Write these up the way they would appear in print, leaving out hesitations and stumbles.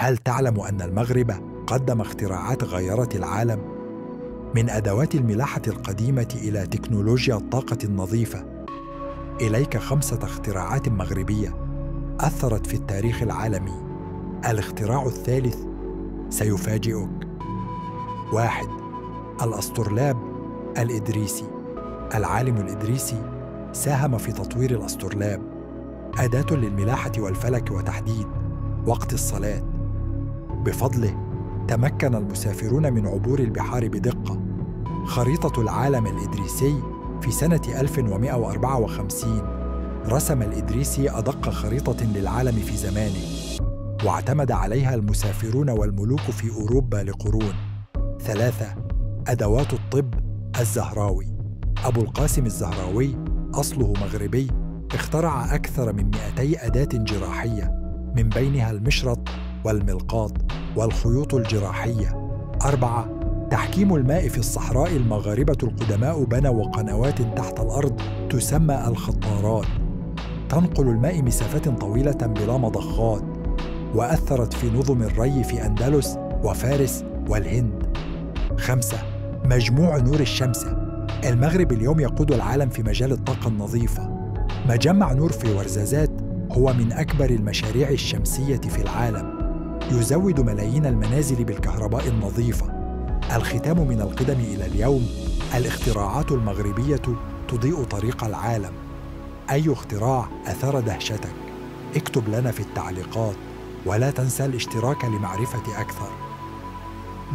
هل تعلم أن المغرب قدم اختراعات غيرت العالم؟ من أدوات الملاحة القديمة إلى تكنولوجيا الطاقة النظيفة، إليك 5 اختراعات مغربية أثرت في التاريخ العالمي. الاختراع الثالث سيفاجئك. 1. الأسطرلاب الإدريسي. العالم الإدريسي ساهم في تطوير الأسطرلاب، أداة للملاحة والفلك وتحديد وقت الصلاة. بفضله تمكن المسافرون من عبور البحار بدقة. خريطة العالم الإدريسي في سنة 1154 رسم الإدريسي أدق خريطة للعالم في زمانه، واعتمد عليها المسافرون والملوك في أوروبا لقرون. 3. أدوات الطب الزهراوي. أبو القاسم الزهراوي أصله مغربي، اخترع أكثر من 200 أداة جراحية، من بينها المشرط والملقاط والخيوط الجراحية. 4. تحكيم الماء في الصحراء. المغاربة القدماء بنوا قنوات تحت الأرض تسمى الخطارات، تنقل الماء مسافات طويلة بلا مضخات، وأثرت في نظم الري في أندلس وفارس والهند. 5. مجموع نور الشمس. المغرب اليوم يقود العالم في مجال الطاقة النظيفة. مجمع نور في ورزازات هو من أكبر المشاريع الشمسية في العالم، يزود ملايين المنازل بالكهرباء النظيفة. الختام من القدم إلى اليوم، الاختراعات المغربية تضيء طريق العالم. أي اختراع أثار دهشتك؟ اكتب لنا في التعليقات، ولا تنسى الاشتراك لمعرفة أكثر.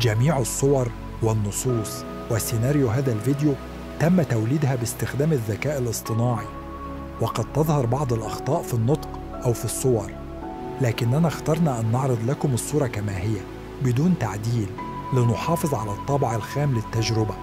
جميع الصور والنصوص وسيناريو هذا الفيديو تم توليدها باستخدام الذكاء الاصطناعي، وقد تظهر بعض الأخطاء في النطق أو في الصور، لكننا اخترنا أن نعرض لكم الصورة كما هي بدون تعديل، لنحافظ على الطابع الخام للتجربة.